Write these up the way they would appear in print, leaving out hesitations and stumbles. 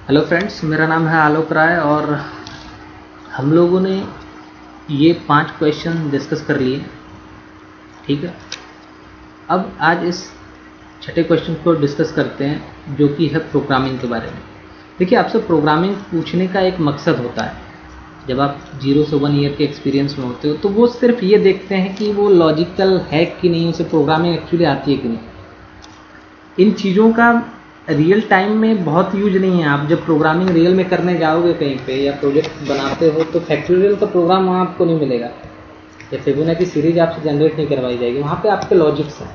Hello friends, मेरा नाम है आलोक राय और हम लोगों ने ये 5 क्वेश्चन डिस्कस कर लिए। ठीक है, अब आज इस छठे क्वेश्चन को डिस्कस करते हैं जो कि है प्रोग्रामिंग के बारे में। देखिए, आपसे प्रोग्रामिंग पूछने का एक मकसद होता है। जब आप 0 से 1 ईयर के एक्सपीरियंस में होते हो तो वो सिर्फ ये देखते हैं कि वो लॉजिकल है कि नहीं, उसे प्रोग्रामिंग एक्चुअली आती है कि नहीं। इन चीज़ों का रियल टाइम में बहुत यूज नहीं है। आप जब प्रोग्रामिंग रियल में करने जाओगे कहीं पे या प्रोजेक्ट बनाते हो तो फैक्टोरियल का प्रोग्राम वहाँ आपको नहीं मिलेगा या फिबोनाची सीरीज आपसे जनरेट नहीं करवाई जाएगी, वहाँ पे आपके लॉजिक्स हैं।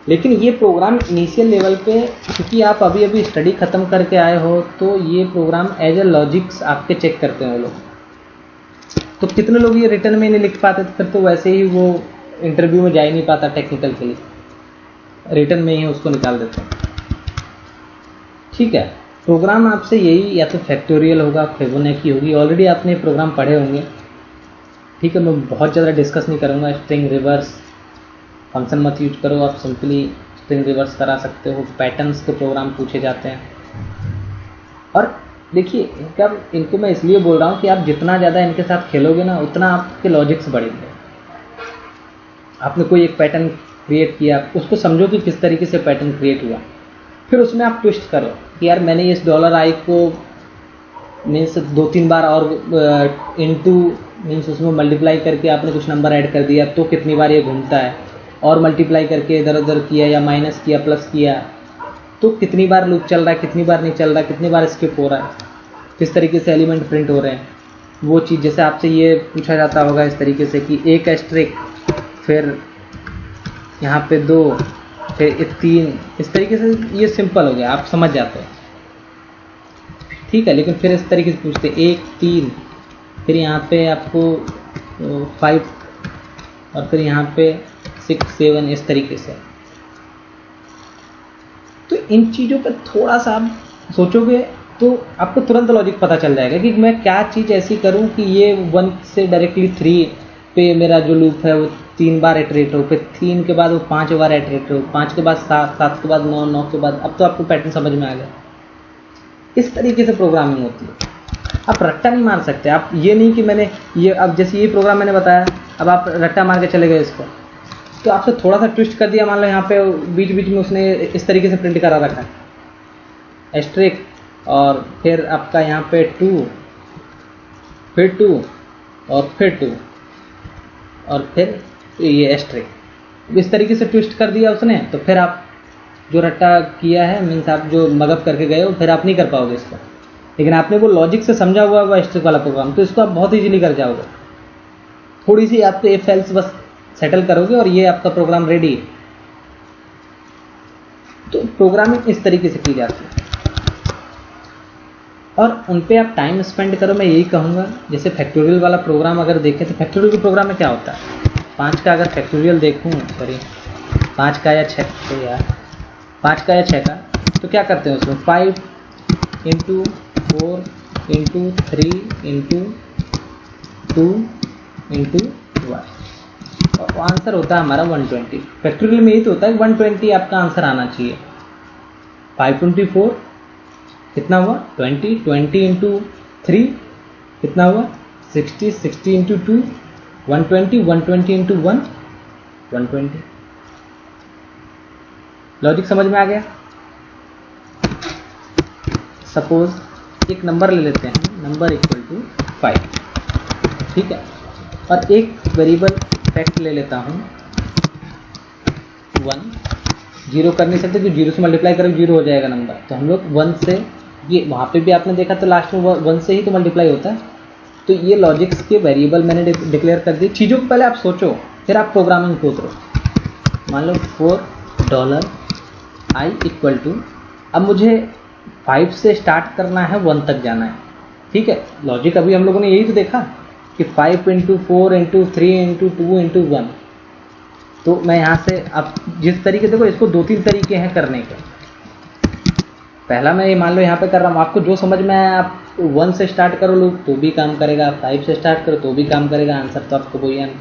लेकिन ये प्रोग्राम इनिशियल लेवल पे, क्योंकि आप अभी अभी स्टडी ख़त्म करके आए हो, तो ये प्रोग्राम एज ए लॉजिक्स आपके चेक करते हैं वो लोग। तो कितने लोग ये रिटर्न में नहीं लिख पाते, फिर तो वैसे ही वो इंटरव्यू में जा ही नहीं पाता टेक्निकल के लिए, रिटर्न में ही उसको निकाल देते हैं। ठीक है, प्रोग्राम आपसे यही या तो फैक्टोरियल होगा, फिबोनाची होगी। ऑलरेडी आपने प्रोग्राम पढ़े होंगे। ठीक है, मैं बहुत ज़्यादा डिस्कस नहीं करूँगा। स्ट्रिंग रिवर्स फंक्शन मत यूज करो, आप सिंपली स्ट्रिंग रिवर्स करा सकते हो। पैटर्न्स के प्रोग्राम पूछे जाते हैं। और देखिए, इनको मैं इसलिए बोल रहा हूँ कि आप जितना ज़्यादा इनके साथ खेलोगे ना, उतना आपके लॉजिक्स बढ़ेंगे। आपने कोई एक पैटर्न क्रिएट किया, उसको समझो कि किस तरीके से पैटर्न क्रिएट हुआ, फिर उसमें आप ट्विस्ट करो कि यार मैंने इस $i को मीन्स 2-3 बार और इनटू मीन्स उसमें मल्टीप्लाई करके आपने कुछ नंबर ऐड कर दिया तो कितनी बार ये घूमता है, और मल्टीप्लाई करके इधर उधर किया या माइनस किया प्लस किया तो कितनी बार लूप चल रहा है, कितनी बार नहीं चल रहा है, कितनी बार स्किप हो रहा है, किस तरीके से एलिमेंट प्रिंट हो रहे हैं। वो चीज़ जैसे आपसे ये पूछा जाता होगा इस तरीके से कि एक एस्ट्रिक, फिर यहाँ पे 2, फिर 3, इस तरीके से ये सिंपल हो गया, आप समझ जाते हो। ठीक है, लेकिन फिर इस तरीके से पूछते 1, 3, फिर यहाँ पे आपको 5 और फिर यहाँ पे 6, 7, इस तरीके से। तो इन चीज़ों पर थोड़ा सा आप सोचोगे तो आपको तुरंत लॉजिक पता चल जाएगा कि मैं क्या चीज़ ऐसी करूँ कि ये 1 से डायरेक्टली 3 पे मेरा जो लूप है वो 3 बार इटरेट हो, फिर 3 के बाद वो 5 बार इटरेट हो, 5 के बाद 7, 7 के बाद 9, 9 के बाद। अब तो आपको पैटर्न समझ में आ गया। इस तरीके से प्रोग्रामिंग होती है। आप रट्टा नहीं मार सकते। आप ये नहीं कि मैंने ये, अब जैसे ये प्रोग्राम मैंने बताया, अब आप रट्टा मार के चले गए इसको, तो आपसे थोड़ा सा ट्विस्ट कर दिया। मान लो यहाँ पे बीच बीच में उसने इस तरीके से प्रिंट करा रखा है एस्ट्रिक, और फिर आपका यहाँ पे 2, फिर 2 और फिर 2 और फिर ये एस्ट्रिक। इस तरीके से ट्विस्ट कर दिया उसने, तो फिर आप जो रट्टा किया है मीन्स आप जो मगअप करके गए हो, फिर आप नहीं कर पाओगे इसको। लेकिन आपने वो लॉजिक से समझा हुआ वो एस्ट्रिक वाला प्रोग्राम, तो इसको आप बहुत इजीली कर जाओगे। थोड़ी सी आपको इफ एल्स बस सेटल करोगे और ये आपका प्रोग्राम रेडी है। तो प्रोग्रामिंग इस तरीके से की जाती है और उन पे आप टाइम स्पेंड करो। मैं यही कहूँगा, जैसे फैक्टोरियल वाला प्रोग्राम अगर देखें तो फैक्टोरियल के प्रोग्राम में क्या होता है, 5 का अगर फैक्टोरियल देखूँ, सॉरी 5 का या 6 तो यार 5 का या 6 का, तो क्या करते हैं उसमें 5 × 4 × 3 × 2 × 1 और आंसर होता है हमारा 120। फैक्टोरियल में यही तो होता है 120 आपका आंसर आना चाहिए। 5 × 4 कितना हुआ 20, 20 × 3 कितना हुआ 60, 60 × 2 120, 120 × 1 120। लॉजिक समझ में आ गया। सपोज एक नंबर ले लेते हैं, नंबर इक्वल टू 5। ठीक है, और एक वेरिएबल फैक्ट ले लेता हूँ 1। 0 कर नहीं सकते, तो 0 से मल्टीप्लाई करो 0 हो जाएगा नंबर। तो हम लोग 1 से, ये वहाँ पे भी आपने देखा तो लास्ट में 1 से ही तो मल्टीप्लाई होता है। तो ये लॉजिक्स के वेरिएबल मैंने डिक्लेयर कर दिए। चीज़ों को पहले आप सोचो, फिर आप प्रोग्रामिंग को उतरो। मान लो $4 इक्वल टू, अब मुझे 5 से स्टार्ट करना है, 1 तक जाना है। ठीक है, लॉजिक अभी हम लोगों ने यही तो देखा कि 5 × 4 × 3 × 2 × 1। तो मैं यहाँ से अब जिस तरीके, देखो इसको 2-3 तरीके हैं करने के। पहला मैं ये मान लो यहाँ पे कर रहा हूँ, आपको जो समझ में आया, आप 1 से स्टार्ट करो लूप तो भी काम करेगा, 5 से स्टार्ट करो तो भी काम करेगा, आंसर तो आपको वही आना।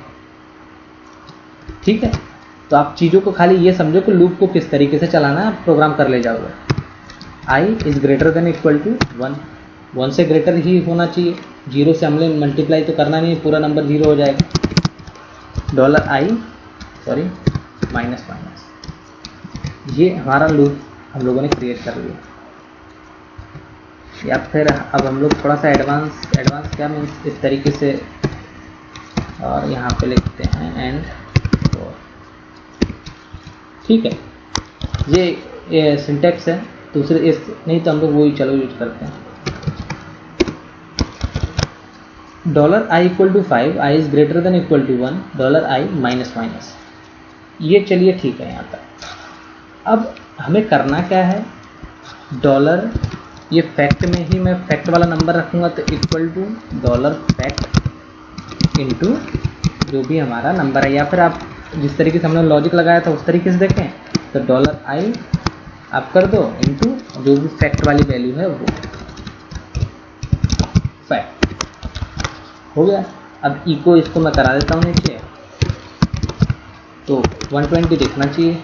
ठीक है, तो आप चीज़ों को खाली ये समझो कि लूप को किस तरीके से चलाना है, आप प्रोग्राम कर ले जाओगे। i is greater than equal to 1, 1 से ग्रेटर ही होना चाहिए, 0 से हमने मल्टीप्लाई तो करना नहीं, पूरा नंबर 0 हो जाएगा। डॉलर आई माइनस माइनस, ये हमारा लूप हम लोगों ने क्रिएट कर लिया। या फिर अब हम लोग थोड़ा सा एडवांस क्या मीन्स इस तरीके से, और यहाँ पे लिखते हैं एंड, ठीक है, ये सिंटेक्स है। दूसरे इस नहीं तो हम लोग वही चलो यूज करते हैं। Dollar I equal to 5, I is greater than equal to 1, dollar I minus minus, ये चलिए ठीक है यहाँ तक। अब हमें करना क्या है, डॉलर ये फैक्ट में ही मैं फैक्ट वाला नंबर रखूँगा, तो equal to dollar fact into जो भी हमारा नंबर है, या फिर आप जिस तरीके से हमने लॉजिक लगाया था उस तरीके से देखें, तो डॉलर आई आप कर दो इनटू जो भी फैक्ट वाली वैल्यू है वो फैक्ट हो गया। अब इको इसको मैं करा देता हूँ नीचे, तो 120 दिखना चाहिए,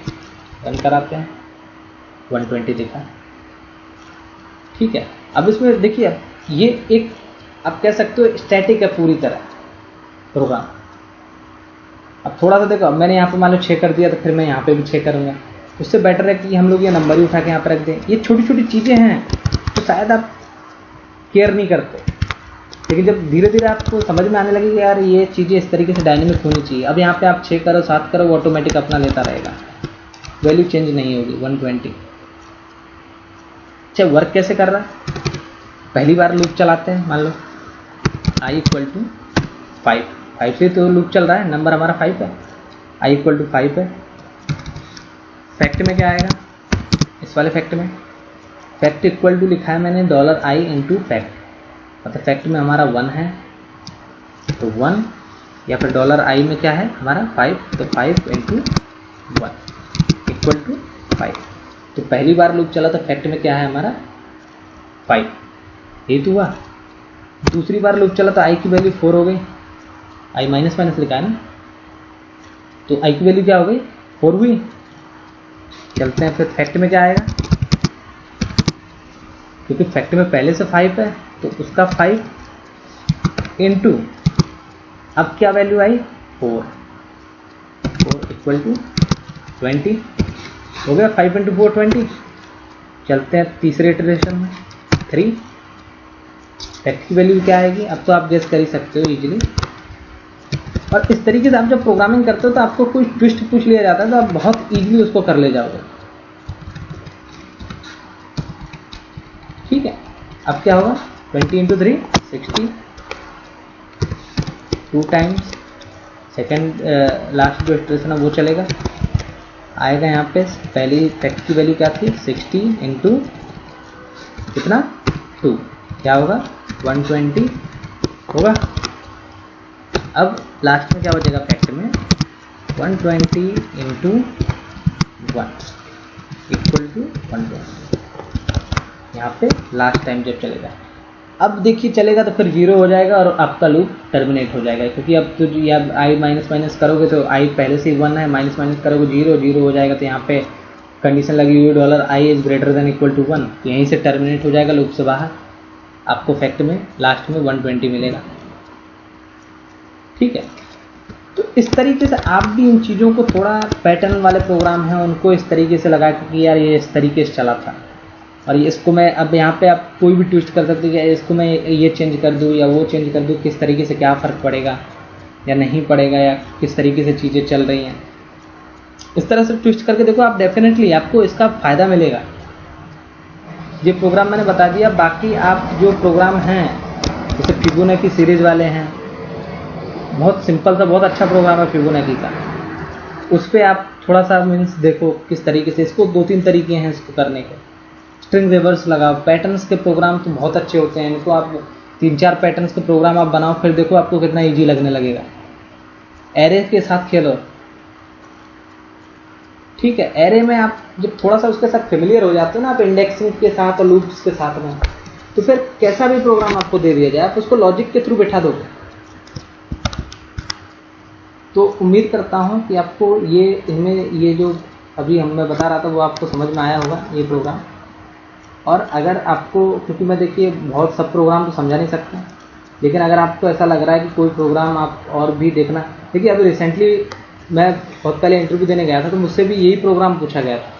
रन कराते हैं, 120 दिखा, ठीक है। अब इसमें देखिए ये एक आप कह सकते हो स्टैटिक है पूरी तरह प्रोग्राम। अब थोड़ा सा देखो, मैंने यहाँ पे मान लो 6 कर दिया, तो फिर मैं यहाँ पे भी 6 करूँगा, उससे बेटर है कि हम लोग ये नंबर ही उठा के यहाँ पर रख दें। ये छोटी छोटी चीज़ें हैं तो शायद आप केयर नहीं करते, लेकिन जब धीरे धीरे आपको समझ में आने लगेगी यार ये चीज़ें इस तरीके से डायनेमिक होनी चाहिए। अब यहाँ पे आप 6 करो 7 करो, वो ऑटोमेटिक अपना लेता रहेगा, वैल्यू चेंज नहीं होगी 120। अच्छा, वर्क कैसे कर रहा है, पहली बार लूप चलाते हैं, मान लो आई इक्वल टू 5 से तो लूप चल रहा है, नंबर हमारा 5 है, आई इक्वल टू 5 है। फैक्ट में क्या आएगा, इस वाले फैक्ट में फैक्ट इक्वल टू लिखा है मैंने डॉलर आई इंटू फैक्ट, मतलब फैक्ट में हमारा 1 है तो 1, या फिर डॉलर आई में क्या है हमारा 5, तो 5 इंटू 1 इक्वल टू 5। तो पहली बार लूप चला तो फैक्ट में क्या है हमारा 5, यही तो हुआ। दूसरी बार लूप चला तो आई की वैल्यू 4 हो गई, आई माइनस माइनस लिखा है ना, तो आई की वैल्यू क्या हो गई 4 हुई। चलते हैं फिर फैक्ट में क्या आएगा, क्योंकि फैक्ट में पहले से 5 है तो उसका 5 इंटू अब क्या वैल्यू आई 4 इक्वल टू 20 हो गया, 5 इंटू 4 20। चलते हैं तीसरे इटरेशन में 3, फैक्ट की वैल्यू क्या आएगी, अब तो आप गेस कर ही सकते हो इजीली। और इस तरीके से आप जब प्रोग्रामिंग करते हो तो आपको कोई ट्विस्ट पूछ लिया जाता है तो आप बहुत इजीली उसको कर ले जाओगे, ठीक है। अब क्या होगा 20 इंटू 3 60, 2 टाइम्स सेकेंड लास्ट जो इटरेशन है वो चलेगा, आएगा यहाँ पे पहली फैक्ट की वैल्यू क्या थी 60 इंटू कितना 2, क्या होगा 120 होगा। अब लास्ट में क्या बचेगा फैक्ट में 120 इंटू 1 इक्वल टू 120, यहाँ पे लास्ट टाइम जब चलेगा। अब देखिए चलेगा तो फिर 0 हो जाएगा और आपका लूप टर्मिनेट हो जाएगा, क्योंकि अब तो आप आई माइनस माइनस करोगे तो आई पहले से ही 1 है, माइनस माइनस करोगे 0 हो जाएगा, तो यहाँ पे कंडीशन लगी हुई dollar I is greater than equal to 1, तो यहीं से टर्मिनेट हो जाएगा लूप से बाहर, आपको फैक्ट में लास्ट में 120 मिलेगा, ठीक है। तो इस तरीके से आप भी इन चीज़ों को थोड़ा पैटर्न वाले प्रोग्राम हैं उनको इस तरीके से लगा कि यार ये इस तरीके से चला था, और इसको मैं अब यहाँ पे आप कोई भी ट्विस्ट कर सकते हैं, इसको मैं ये चेंज कर दूँ या वो चेंज कर दूँ, किस तरीके से क्या फ़र्क पड़ेगा या नहीं पड़ेगा, या किस तरीके से चीज़ें चल रही हैं, इस तरह से ट्विस्ट करके देखो आप, डेफिनेटली आपको इसका फ़ायदा मिलेगा। ये प्रोग्राम मैंने बता दिया, बाकी आप जो प्रोग्राम हैं जैसे फिबोनाची सीरीज़ वाले हैं, बहुत सिंपल सा बहुत अच्छा प्रोग्राम है फिबोनाची का, उस पर आप थोड़ा सा मीन्स देखो किस तरीके से, इसको 2-3 तरीके हैं इसको करने के, स्ट्रिंग रिवर्स लगाओ, पैटर्न्स के प्रोग्राम तो बहुत अच्छे होते हैं, इनको आप 3-4 पैटर्न्स के प्रोग्राम आप बनाओ, फिर देखो आपको कितना ईजी लगने लगेगा। एरे के साथ खेलो, ठीक है, एरे में आप जब थोड़ा सा उसके साथ फेमिलियर हो जाते हो ना, आप इंडेक्सिंग के साथ और लूप्स के साथ में, तो फिर कैसा भी प्रोग्राम आपको दे दिया जाए आप उसको लॉजिक के थ्रू बैठा दोगे। तो उम्मीद करता हूँ कि आपको इनमें ये जो अभी मैं बता रहा था वो आपको समझ में आया होगा ये प्रोग्राम। और अगर आपको, क्योंकि मैं देखिए बहुत सब प्रोग्राम तो समझा नहीं सकता, लेकिन अगर आपको ऐसा लग रहा है कि कोई प्रोग्राम आप और भी देखना, देखिए अभी रिसेंटली मैं बहुत पहले इंटरव्यू देने गया था तो मुझसे भी यही प्रोग्राम पूछा गया था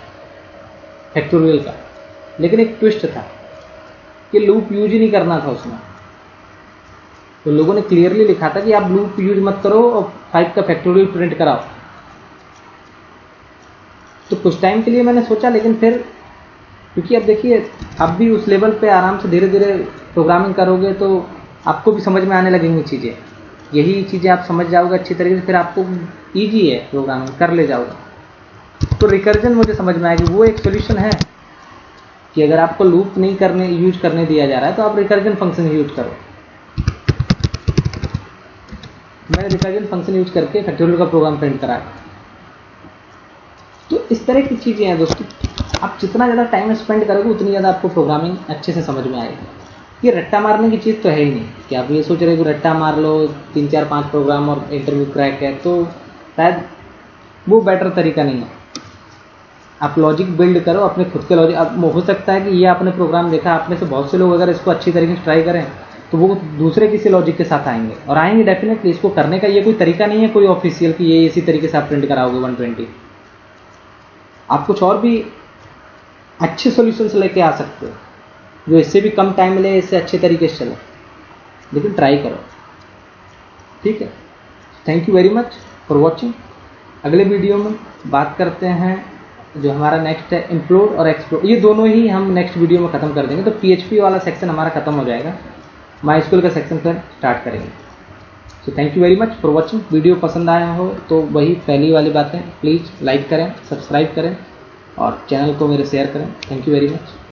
फैक्टोरियल का, लेकिन एक ट्विस्ट था कि लूप यूज ही नहीं करना था उसमें। तो लोगों ने क्लियरली लिखा था कि आप लूप यूज मत करो और 5 का फैक्टोरियल प्रिंट कराओ। तो कुछ टाइम के लिए मैंने सोचा, लेकिन फिर क्योंकि अब देखिए अब भी उस लेवल पे आराम से धीरे धीरे प्रोग्रामिंग करोगे तो आपको भी समझ में आने लगेंगी चीज़ें। यही चीज़ें आप समझ जाओगे अच्छी तरीके से, फिर आपको ईजी है प्रोग्रामिंग, कर ले जाओगे। तो रिकर्जन मुझे समझ में आया कि वो एक सोल्यूशन है कि अगर आपको लूप नहीं यूज करने दिया जा रहा है तो आप रिकर्जन फंक्शन यूज करो। मैंने रिकर्जन फंक्शन यूज करके फैक्टोरियल का प्रोग्राम प्रिंट कराया। तो इस तरह की चीज़ें हैं दोस्तों, आप जितना ज़्यादा टाइम स्पेंड करोगे उतनी ज़्यादा आपको प्रोग्रामिंग अच्छे से समझ में आएगी। ये रट्टा मारने की चीज़ तो है ही नहीं कि आप ये सोच रहे हो कि रट्टा मार लो 3 4 5 प्रोग्राम और इंटरव्यू क्रैक है, तो शायद वो बेटर तरीका नहीं है। आप लॉजिक बिल्ड करो अपने खुद के लॉजिक। अब हो सकता है कि ये आपने प्रोग्राम देखा, आप में से बहुत से लोग अगर इसको अच्छी तरीके से ट्राई करें तो वो दूसरे किसी लॉजिक के साथ आएंगे, और आएंगे डेफिनेटली। इसको करने का ये कोई तरीका नहीं है कोई ऑफिशियल कि ये इसी तरीके से आप प्रिंट कराओगे 120। आप कुछ और भी अच्छे सॉल्यूशंस लेके आ सकते हो जो इससे भी कम टाइम ले, इससे अच्छे तरीके से चले, लेकिन ट्राई करो। ठीक है, thank you very much for watching. अगले वीडियो में बात करते हैं जो हमारा नेक्स्ट है इम्प्लोड और एक्सप्लोड, ये दोनों ही हम नेक्स्ट वीडियो में ख़त्म कर देंगे। तो PHP वाला सेक्शन हमारा ख़त्म हो जाएगा, MySQL का सेक्शन फिर स्टार्ट करेंगे। So thank you very much for watching. Video पसंद आया हो तो वही पहली वाली बातें, प्लीज़ लाइक करें, सब्सक्राइब करें और चैनल को मेरे शेयर करें। Thank you very much.